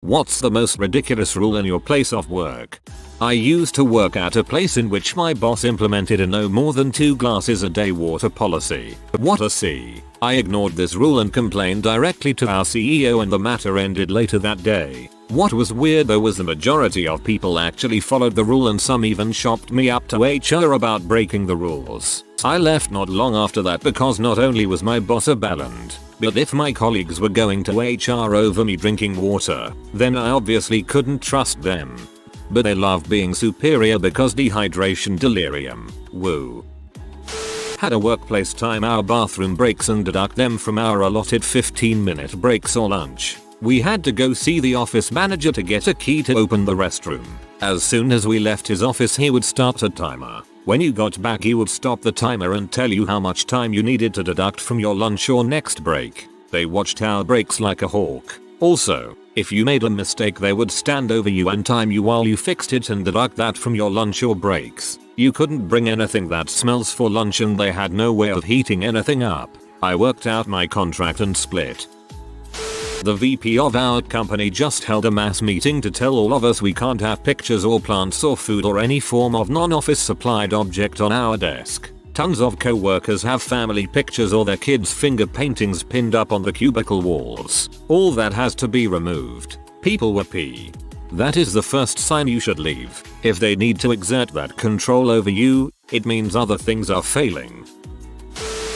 What's the most ridiculous rule in your place of work? I used to work at a place in which my boss implemented a no more than 2 glasses a day water policy. What a C. I ignored this rule and complained directly to our CEO, and the matter ended later that day. What was weird though was the majority of people actually followed the rule, and some even shopped me up to HR about breaking the rules. I left not long after that because not only was my boss a bellend, but if my colleagues were going to HR over me drinking water, then I obviously couldn't trust them. But they love being superior because dehydration delirium. Woo. Had a workplace time our bathroom breaks and deduct them from our allotted 15-minute breaks or lunch. We had to go see the office manager to get a key to open the restroom. As soon as we left his office he would start a timer. When you got back he would stop the timer and tell you how much time you needed to deduct from your lunch or next break. They watched our breaks like a hawk. Also, if you made a mistake they would stand over you and time you while you fixed it and deduct that from your lunch or breaks. You couldn't bring anything that smells for lunch and they had no way of heating anything up. I worked out my contract and split. The VP of our company just held a mass meeting to tell all of us we can't have pictures or plants or food or any form of non-office supplied object on our desk. Tons of co-workers have family pictures or their kids' finger paintings pinned up on the cubicle walls. All that has to be removed. People were pee. That is the first sign you should leave. If they need to exert that control over you, it means other things are failing.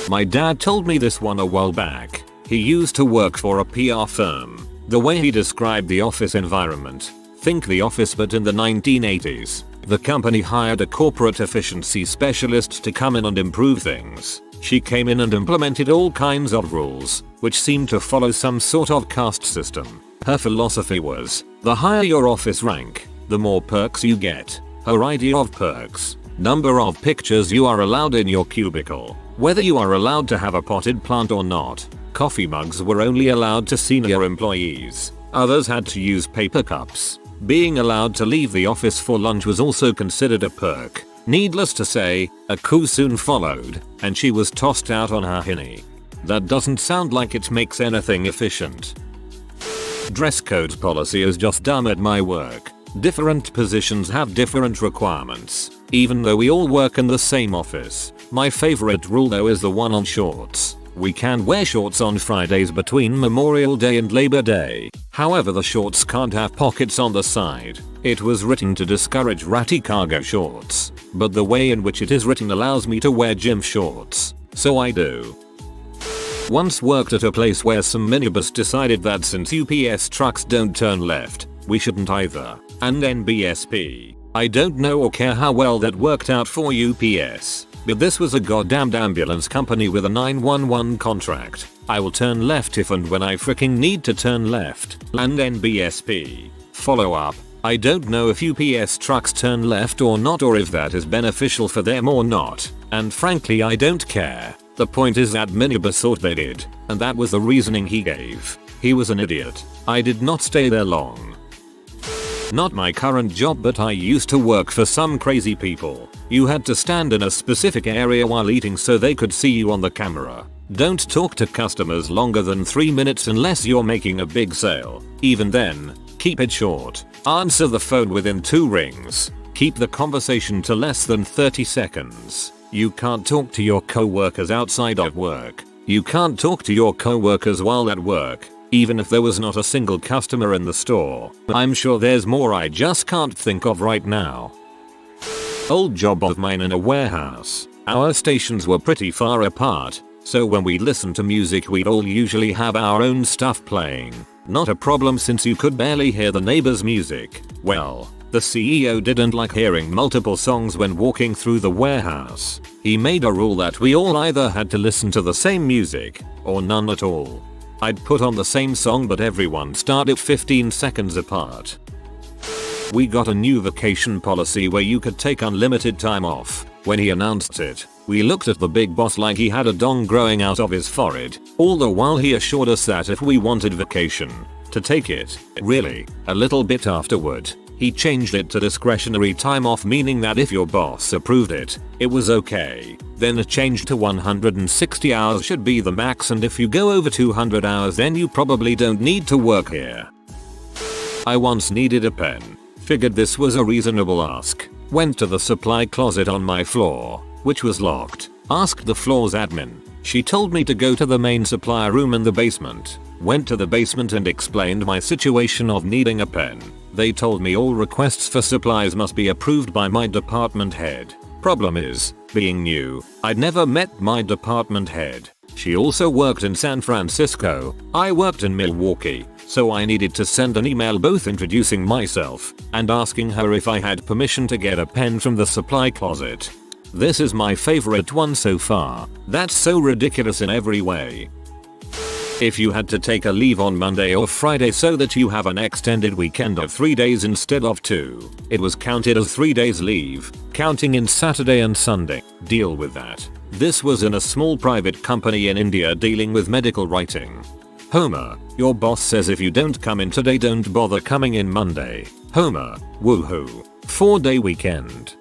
My dad told me this one a while back. He used to work for a PR firm. The way he described the office environment, think The Office but in the 1980s. The company hired a corporate efficiency specialist to come in and improve things. She came in and implemented all kinds of rules, which seemed to follow some sort of caste system. Her philosophy was, the higher your office rank, the more perks you get. Her idea of perks: number of pictures you are allowed in your cubicle, whether you are allowed to have a potted plant or not. Coffee mugs were only allowed to senior employees. Others had to use paper cups. Being allowed to leave the office for lunch was also considered a perk. Needless to say, a coup soon followed, and she was tossed out on her hinny. That doesn't sound like it makes anything efficient. Dress code policy is just dumb at my work. Different positions have different requirements, even though we all work in the same office. My favorite rule though is the one on shorts. We can wear shorts on Fridays between Memorial Day and Labor Day. However, the shorts can't have pockets on the side. It was written to discourage ratty cargo shorts, but the way in which it is written allows me to wear gym shorts, so I do. Once worked at a place where some minibus decided that since UPS trucks don't turn left, we shouldn't either, and NBSP. I don't know or care how well that worked out for UPS. But this was a goddamned ambulance company with a 911 contract. I will turn left if and when I freaking need to turn left. And NBSP. Follow up. I don't know if UPS trucks turn left or not, or if that is beneficial for them or not. And frankly I don't care. The point is that minibus thought they did. And that was the reasoning he gave. He was an idiot. I did not stay there long. Not my current job, but I used to work for some crazy people. You had to stand in a specific area while eating so they could see you on the camera. Don't talk to customers longer than 3 minutes unless you're making a big sale. Even then, keep it short. Answer the phone within 2 rings. Keep the conversation to less than 30 seconds. You can't talk to your co-workers outside of work. You can't talk to your co-workers while at work. Even if there was not a single customer in the store. I'm sure there's more I just can't think of right now. Old job of mine in a warehouse. Our stations were pretty far apart, so when we listened to music we'd all usually have our own stuff playing. Not a problem since you could barely hear the neighbor's music. Well, the CEO didn't like hearing multiple songs when walking through the warehouse. He made a rule that we all either had to listen to the same music, or none at all. I'd put on the same song but everyone started 15 seconds apart. We got a new vacation policy where you could take unlimited time off. When he announced it, we looked at the big boss like he had a dong growing out of his forehead, all the while he assured us that if we wanted vacation, to take it. Really, a little bit afterward, he changed it to discretionary time off, meaning that if your boss approved it, it was okay. Then a change to 160 hours should be the max, and if you go over 200 hours then you probably don't need to work here. I once needed a pen. Figured this was a reasonable ask. Went to the supply closet on my floor, which was locked. Asked the floor's admin. She told me to go to the main supply room in the basement. Went to the basement and explained my situation of needing a pen. They told me all requests for supplies must be approved by my department head. Problem is, being new, I'd never met my department head. She also worked in San Francisco. I worked in Milwaukee. So I needed to send an email both introducing myself and asking her if I had permission to get a pen from the supply closet. This is my favorite one so far. That's so ridiculous in every way. If you had to take a leave on Monday or Friday so that you have an extended weekend of 3 days instead of 2, it was counted as 3 days leave, counting in Saturday and Sunday. Deal with that. This was in a small private company in India dealing with medical writing. Homer, your boss says if you don't come in today don't bother coming in Monday. Homer, woohoo. 4-day weekend.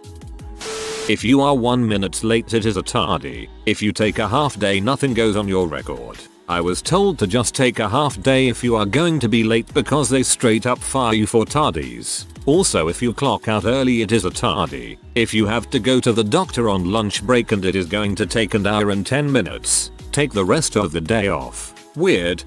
If you are 1 minute late it is a tardy. If you take a half day nothing goes on your record. I was told to just take a half day if you are going to be late because they straight up fire you for tardies. Also if you clock out early it is a tardy. If you have to go to the doctor on lunch break and it is going to take an hour and 10 minutes, take the rest of the day off. Weird.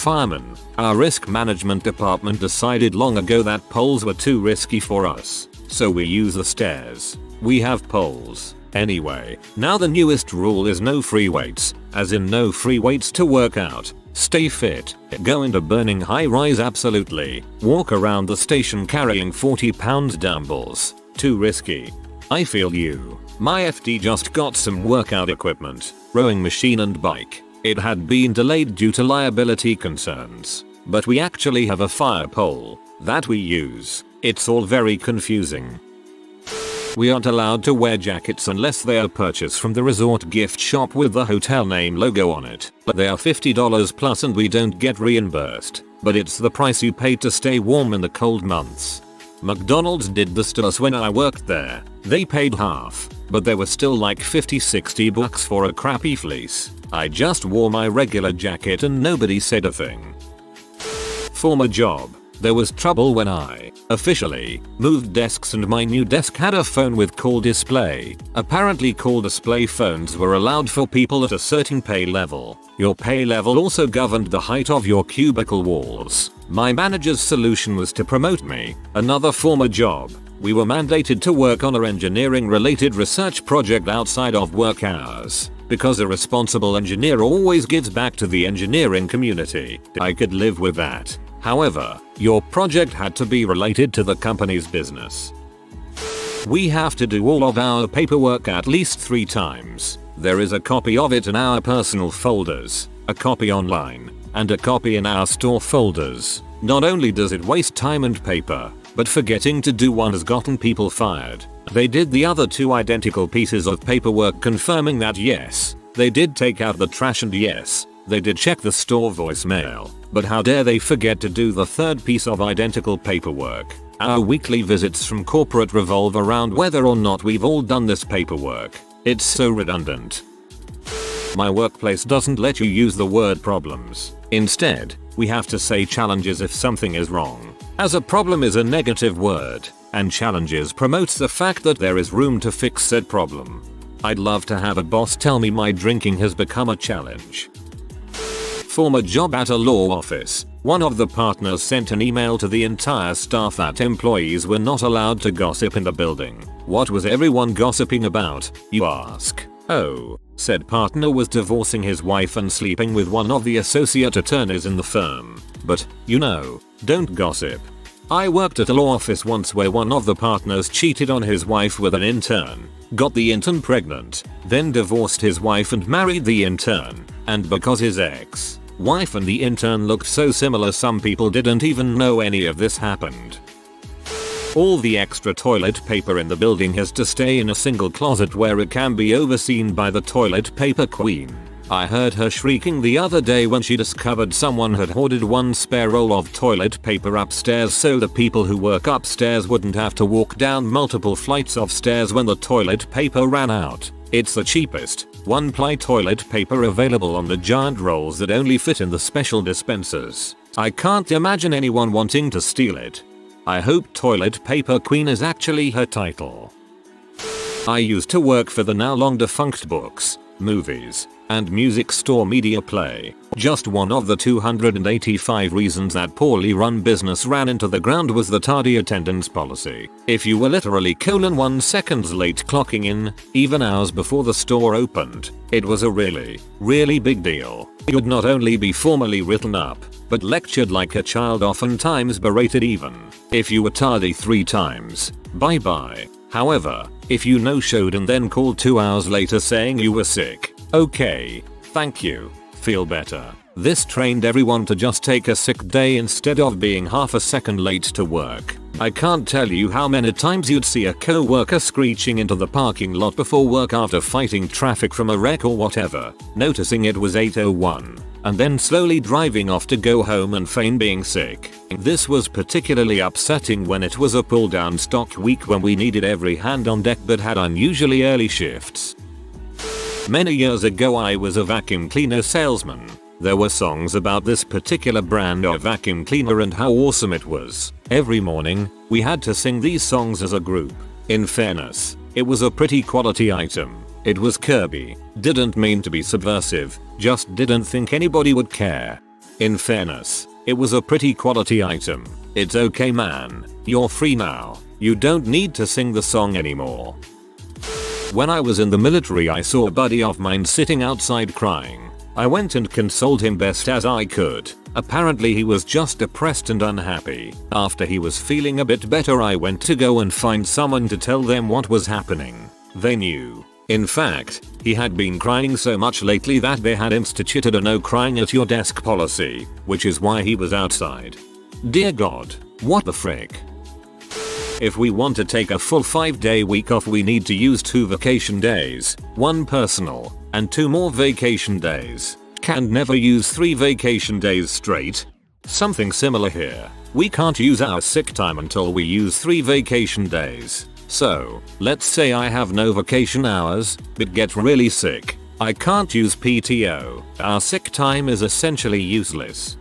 Fireman, our risk management department decided long ago that poles were too risky for us, so we use the stairs. We have poles. Anyway, now the newest rule is no free weights, as in no free weights to work out. Stay fit, go into burning high rise absolutely, walk around the station carrying 40 pound dumbbells, too risky. I feel you. My FD just got some workout equipment, rowing machine and bike. It had been delayed due to liability concerns, but we actually have a fire pole that we use. It's all very confusing. We aren't allowed to wear jackets unless they are purchased from the resort gift shop with the hotel name logo on it. They are $50 plus and we don't get reimbursed, but it's the price you pay to stay warm in the cold months. McDonald's did this to us when I worked there. They paid half, but they were still like $50-60 for a crappy fleece. I just wore my regular jacket and nobody said a thing. Former job. There was trouble when I officially moved desks and my new desk had a phone with call display. Apparently call display phones were allowed for people at a certain pay level. Your pay level also governed the height of your cubicle walls. My manager's solution was to promote me. Another former job. We were mandated to work on an engineering related research project outside of work hours, because a responsible engineer always gives back to the engineering community. I could live with that. However, your project had to be related to the company's business. We have to do all of our paperwork at least 3 times. There is a copy of it in our personal folders, a copy online, and a copy in our store folders. Not only does it waste time and paper, but forgetting to do one has gotten people fired. They did the other 2 identical pieces of paperwork confirming that yes, they did take out the trash and yes, they did check the store voicemail, but how dare they forget to do the 3rd piece of identical paperwork. Our weekly visits from corporate revolve around whether or not we've all done this paperwork. It's so redundant. My workplace doesn't let you use the word problems. Instead, we have to say challenges if something is wrong, as a problem is a negative word, and challenges promotes the fact that there is room to fix said problem. I'd love to have a boss tell me my drinking has become a challenge. Former job at a law office. One of the partners sent an email to the entire staff that employees were not allowed to gossip in the building. What was everyone gossiping about, you ask? Oh, said partner was divorcing his wife and sleeping with one of the associate attorneys in the firm. But, you know, don't gossip. I worked at a law office once where one of the partners cheated on his wife with an intern, got the intern pregnant, then divorced his wife and married the intern, and because his ex-wife and the intern looked so similar some people didn't even know any of this happened. All the extra toilet paper in the building has to stay in a single closet where it can be overseen by the toilet paper queen. I heard her shrieking the other day when she discovered someone had hoarded one spare roll of toilet paper upstairs so the people who work upstairs wouldn't have to walk down multiple flights of stairs when the toilet paper ran out. It's the cheapest, one-ply toilet paper available on the giant rolls that only fit in the special dispensers. I can't imagine anyone wanting to steal it. I hope Toilet Paper Queen is actually her title. I used to work for the now long defunct books, movies, and music store Media Play. Just one of the 285 reasons that poorly run business ran into the ground was the tardy attendance policy. If you were literally 1 second late clocking in, even hours before the store opened, it was a really big deal. You'd not only be formally written up, but lectured like a child, oftentimes berated even. If you were tardy 3 times, bye bye. However, if you no-showed and then called 2 hours later saying you were sick, okay, thank you, feel better. This trained everyone to just take a sick day instead of being half a second late to work. I can't tell you how many times you'd see a co-worker screeching into the parking lot before work after fighting traffic from a wreck or whatever, noticing it was 8:01, and then slowly driving off to go home and feign being sick. This was particularly upsetting when it was a pull-down stock week when we needed every hand on deck but had unusually early shifts. Many years ago I was a vacuum cleaner salesman. There were songs about this particular brand of vacuum cleaner and how awesome it was. Every morning, we had to sing these songs as a group. In fairness, it was a pretty quality item. It was Kirby. Didn't mean to be subversive, just didn't think anybody would care. In fairness, it was a pretty quality item. It's okay man, you're free now. You don't need to sing the song anymore. When I was in the military I saw a buddy of mine sitting outside crying. I went and consoled him best as I could. Apparently he was just depressed and unhappy. After he was feeling a bit better I went to go and find someone to tell them what was happening. They knew. In fact, he had been crying so much lately that they had instituted a no crying at your desk policy, which is why he was outside. Dear God, what the frick? If we want to take a full 5-day week off we need to use 2 vacation days, 1 personal, and 2 more vacation days. Can never use 3 vacation days straight. Something similar here. We can't use our sick time until we use 3 vacation days. So, let's say I have no vacation hours, but get really sick. I can't use PTO. Our sick time is essentially useless.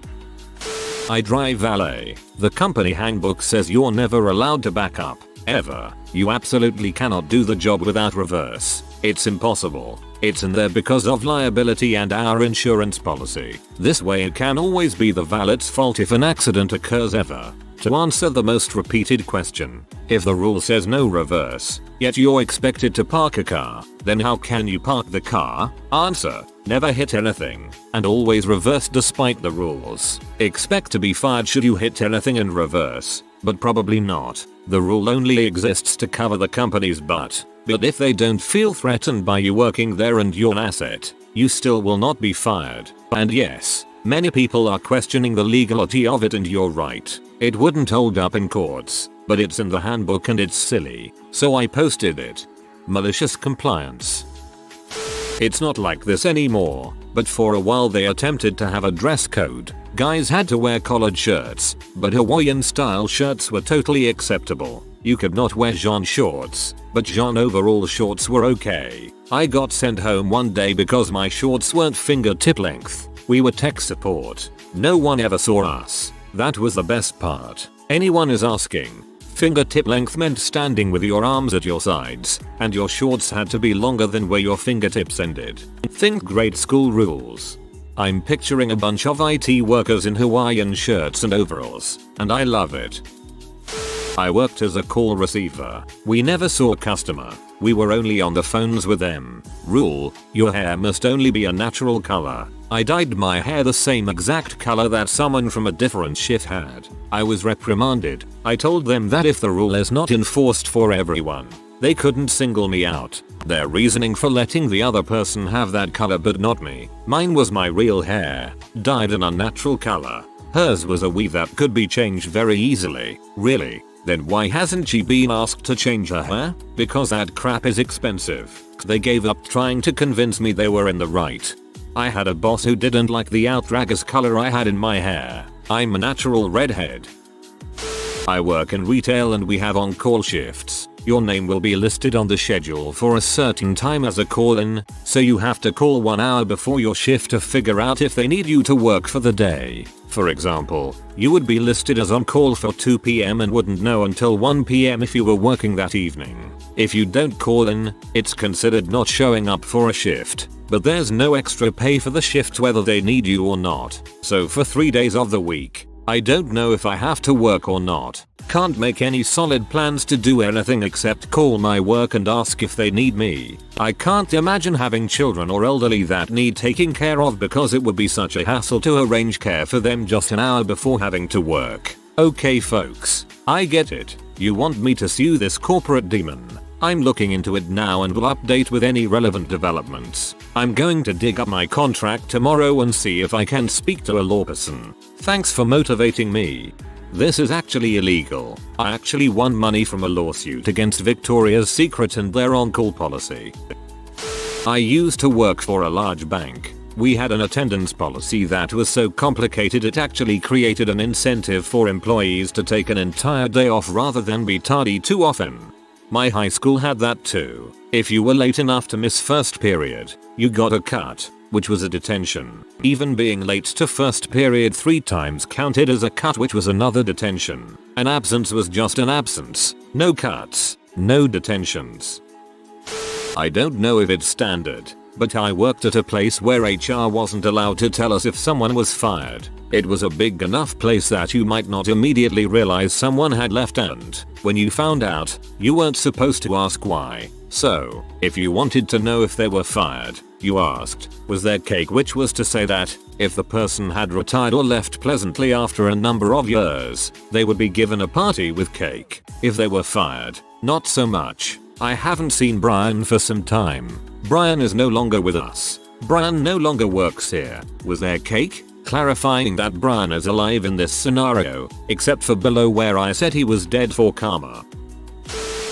I drive Valet. The company handbook says you're never allowed to back up, ever. You absolutely cannot do the job without reverse. It's impossible. It's in there because of liability and our insurance policy. This way it can always be the valet's fault if an accident occurs ever. To answer the most repeated question, if the rule says no reverse, yet you're expected to park a car, then how can you park the car? Answer: never hit anything, and always reverse despite the rules. Expect to be fired should you hit anything and reverse, but probably not. The rule only exists to cover the company's butt, but if they don't feel threatened by you working there and you're an asset, you still will not be fired. And yes, many people are questioning the legality of it and you're right. It wouldn't hold up in courts, but it's in the handbook and it's silly, so I posted it. Malicious compliance. It's not like this anymore, but for a while they attempted to have a dress code. Guys had to wear collared shirts, but Hawaiian style shirts were totally acceptable. You could not wear jean shorts, but jean overall shorts were okay. I got sent home one day because my shorts weren't fingertip length. We were tech support. No one ever saw us. That was the best part. Anyone is asking. Fingertip length meant standing with your arms at your sides, and your shorts had to be longer than where your fingertips ended. Think grade school rules. I'm picturing a bunch of IT workers in Hawaiian shirts and overalls, and I love it. I worked as a call receiver. We never saw a customer. We were only on the phones with them. Rule: your hair must only be a natural color. I dyed my hair the same exact color that someone from a different shift had. I was reprimanded. I told them that if the rule is not enforced for everyone, they couldn't single me out. Their reasoning for letting the other person have that color but not me. Mine was my real hair, dyed an unnatural color. Hers was a weave that could be changed very easily. Really? Then why hasn't she been asked to change her hair? Because that crap is expensive. They gave up trying to convince me they were in the right. I had a boss who didn't like the outrageous color I had in my hair. I'm a natural redhead. I work in retail and we have on-call shifts. Your name will be listed on the schedule for a certain time as a call-in, so you have to call 1 hour before your shift to figure out if they need you to work for the day. For example, you would be listed as on call for 2 PM and wouldn't know until 1 PM if you were working that evening. If you don't call in, it's considered not showing up for a shift, but there's no extra pay for the shift whether they need you or not. So for 3 days of the week, I don't know if I have to work or not. Can't make any solid plans to do anything except call my work and ask if they need me. I can't imagine having children or elderly that need taking care of because it would be such a hassle to arrange care for them just an hour before having to work. Okay folks, I get it. You want me to sue this corporate demon. I'm looking into it now and will update with any relevant developments. I'm going to dig up my contract tomorrow and see if I can speak to a lawperson. Thanks for motivating me. This is actually illegal. I actually won money from a lawsuit against Victoria's Secret and their on-call policy. I used to work for a large bank. We had an attendance policy that was so complicated it actually created an incentive for employees to take an entire day off rather than be tardy too often. My high school had that too. If you were late enough to miss first period, you got a cut, which was a detention. Even being late to first period 3 times counted as a cut, which was another detention. An absence was just an absence. No cuts, no detentions. I don't know if it's standard, but I worked at a place where HR wasn't allowed to tell us if someone was fired. It was a big enough place that you might not immediately realize someone had left, and when you found out, you weren't supposed to ask why. So, if you wanted to know if they were fired, you asked, was there cake, which was to say that, if the person had retired or left pleasantly after a number of years, they would be given a party with cake. If they were fired, not so much. I haven't seen Brian for some time. Brian is no longer with us. Brian no longer works here. Was there cake? Clarifying that Brian is alive in this scenario, except for below where I said he was dead for karma.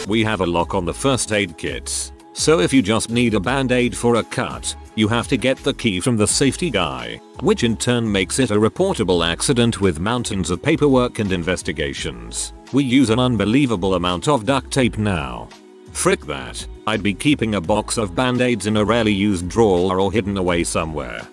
We have a lock on the first aid kits, so if you just need a band-aid for a cut, you have to get the key from the safety guy, which in turn makes it a reportable accident with mountains of paperwork and investigations. We use an unbelievable amount of duct tape now. Frick that, I'd be keeping a box of band-aids in a rarely used drawer or hidden away somewhere.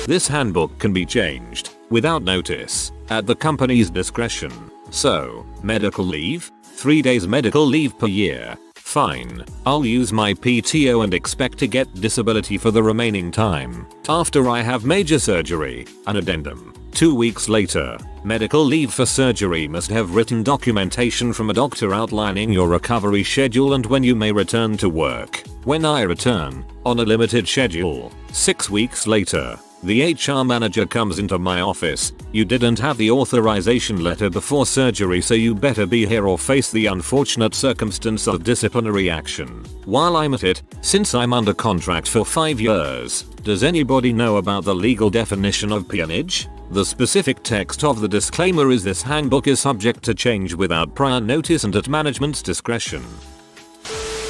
This handbook can be changed, without notice, at the company's discretion. So, medical leave? 3 days medical leave per year. Fine, I'll use my PTO and expect to get disability for the remaining time. After I have major surgery, an addendum. 2 weeks later, medical leave for surgery must have written documentation from a doctor outlining your recovery schedule and when you may return to work. When I return, on a limited schedule, 6 weeks later, the HR manager comes into my office. You didn't have the authorization letter before surgery, so you better be here or face the unfortunate circumstance of disciplinary action. While I'm at it, since I'm under contract for 5 years, does anybody know about the legal definition of peonage? The specific text of the disclaimer is this handbook is subject to change without prior notice and at management's discretion.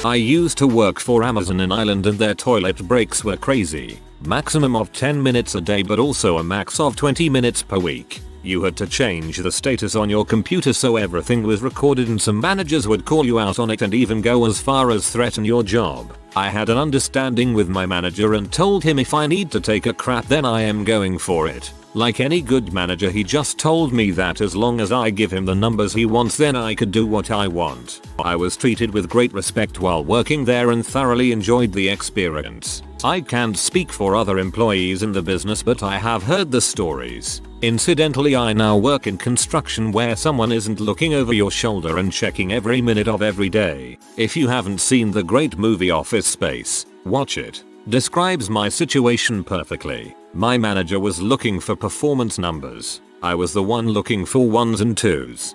I used to work for Amazon in Ireland and their toilet breaks were crazy. Maximum of 10 minutes a day but also a max of 20 minutes per week. You had to change the status on your computer so everything was recorded and some managers would call you out on it and even go as far as threaten your job. I had an understanding with my manager and told him if I need to take a crap then I am going for it. Like any good manager, he just told me that as long as I give him the numbers he wants then I could do what I want. I was treated with great respect while working there and thoroughly enjoyed the experience. I can't speak for other employees in the business but I have heard the stories. Incidentally, I now work in construction where someone isn't looking over your shoulder and checking every minute of every day. If you haven't seen the great movie Office Space, watch it. Describes my situation perfectly. My manager was looking for performance numbers. I was the one looking for 1s and 2s.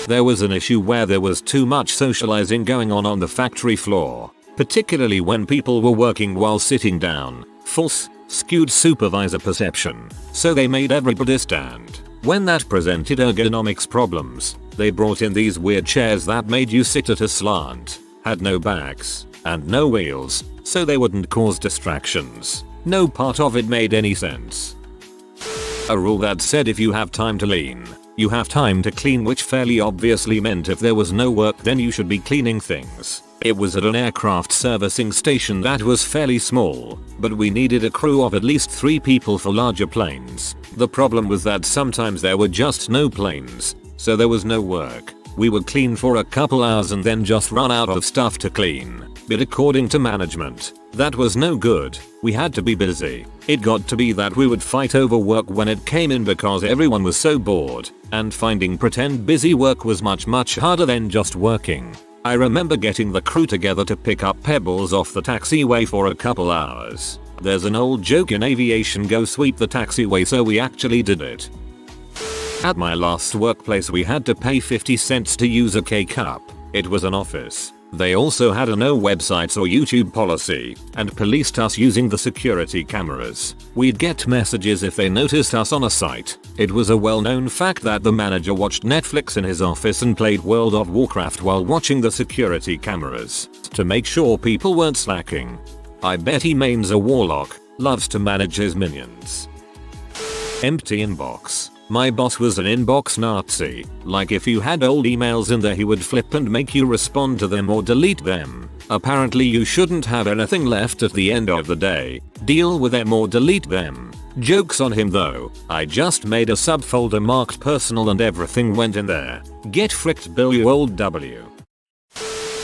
There was an issue where there was too much socializing going on the factory floor, particularly when people were working while sitting down. False, skewed supervisor perception. So they made everybody stand. When that presented ergonomics problems, they brought in these weird chairs that made you sit at a slant, had no backs, and no wheels, so they wouldn't cause distractions. No part of it made any sense. A rule that said if you have time to lean, you have time to clean, which fairly obviously meant if there was no work then you should be cleaning things. It was at an aircraft servicing station that was fairly small, but we needed a crew of at least 3 people for larger planes. The problem was that sometimes there were just no planes, so there was no work. We would clean for a couple hours and then just run out of stuff to clean. But according to management, that was no good. We had to be busy. It got to be that we would fight over work when it came in because everyone was so bored, and finding pretend busy work was much harder than just working. I remember getting the crew together to pick up pebbles off the taxiway for a couple hours. There's an old joke in aviation, go sweep the taxiway, so we actually did it. At my last workplace we had to pay 50 cents to use a K-cup. It was an office. They also had a no websites or YouTube policy and policed us using the security cameras. We'd get messages if they noticed us on a site. It was a well-known fact that the manager watched Netflix in his office and played World of Warcraft while watching the security cameras to make sure people weren't slacking. I bet he mains a warlock, loves to manage his minions. Empty inbox. My boss was an inbox Nazi. Like if you had old emails in there he would flip and make you respond to them or delete them. Apparently you shouldn't have anything left at the end of the day. Deal with them or delete them. Jokes on him though. I just made a subfolder marked personal and everything went in there. Get fricked Bill, you old W.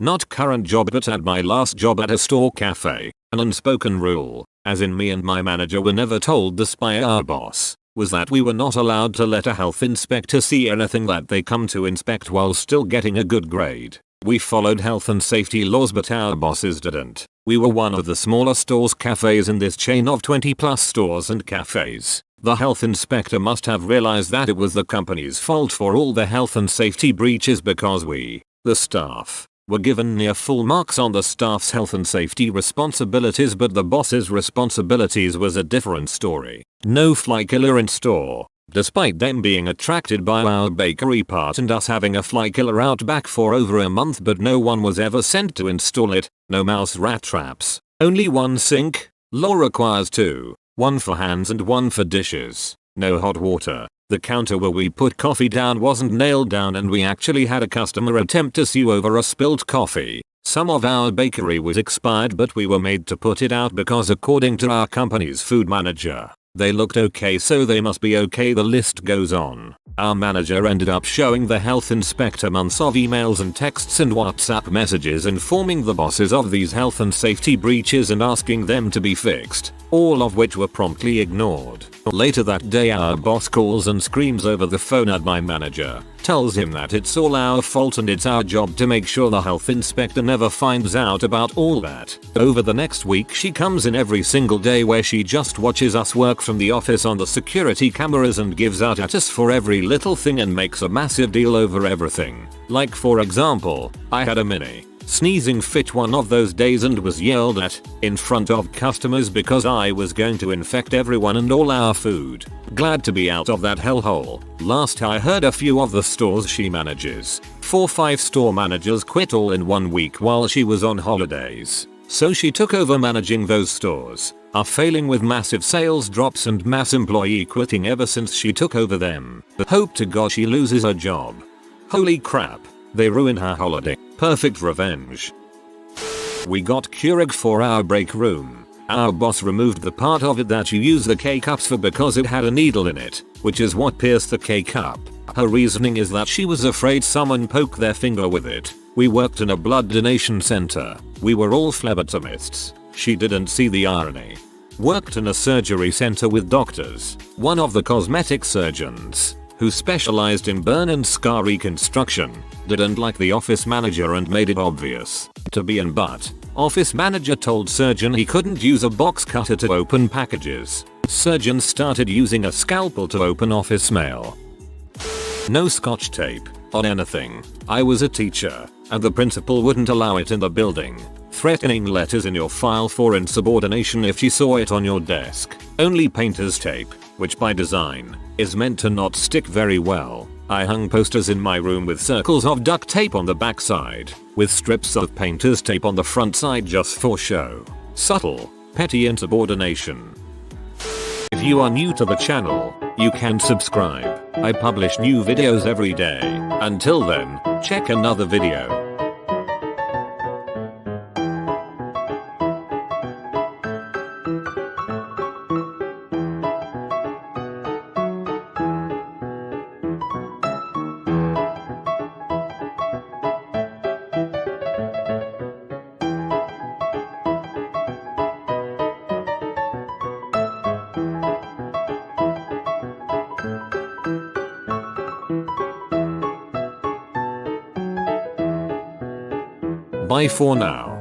Not current job but at my last job at a store cafe. An unspoken rule, as in me and my manager were never told this by our boss, was that we were not allowed to let a health inspector see anything that they come to inspect while still getting a good grade. We followed health and safety laws but our bosses didn't. We were one of the smaller stores cafes in this chain of 20+ stores and cafes. The health inspector must have realized that it was the company's fault for all the health and safety breaches because we, the staff, were given near full marks on the staff's health and safety responsibilities, but the boss's responsibilities was a different story. No fly killer in store, despite them being attracted by our bakery part and us having a fly killer out back for over a month, but no one was ever sent to install it. No mouse rat traps. Only one sink. Law requires two. One for hands and one for dishes. No hot water. The counter where we put coffee down wasn't nailed down and we actually had a customer attempt to sue over a spilled coffee. Some of our bakery was expired but we were made to put it out because according to our company's food manager, they looked okay so they must be okay. The list goes on. Our manager ended up showing the health inspector months of emails and texts and WhatsApp messages informing the bosses of these health and safety breaches and asking them to be fixed, all of which were promptly ignored. Later that day our boss calls and screams over the phone at my manager, tells him that it's all our fault and it's our job to make sure the health inspector never finds out about all that. Over the next week she comes in every single day where she just watches us work from the office on the security cameras and gives out at us for every little thing and makes a massive deal over everything. Like for example, I had a mini sneezing fit one of those days and was yelled at in front of customers because I was going to infect everyone and all our food. Glad to be out of that hellhole. Last I heard, a few of the stores she manages, 4-5 store managers quit all in 1 week while she was on holidays. So she took over managing those stores, are failing with massive sales drops and mass employee quitting ever since she took over them. Hope to God she loses her job. Holy crap, they ruined her holiday. Perfect revenge. We got Keurig for our break room. Our boss removed the part of it that you use the K-cups for because it had a needle in it, which is what pierced the K-cup. Her reasoning is that she was afraid someone poked their finger with it. We worked in a blood donation center. We were all phlebotomists. She didn't see the irony. Worked in a surgery center with doctors. One of the cosmetic surgeons, who specialized in burn and scar reconstruction, didn't like the office manager and made it obvious to be an but. Office manager told surgeon he couldn't use a box cutter to open packages. Surgeon started using a scalpel to open office mail. No scotch tape on anything. I was a teacher, and the principal wouldn't allow it in the building. Threatening letters in your file for insubordination if she saw it on your desk. Only painter's tape, which by design is meant to not stick very well. I hung posters in my room with circles of duct tape on the backside, with strips of painter's tape on the front side just for show. Subtle, petty insubordination. If you are new to the channel, you can subscribe. I publish new videos every day. Until then, check another video. Bye for now.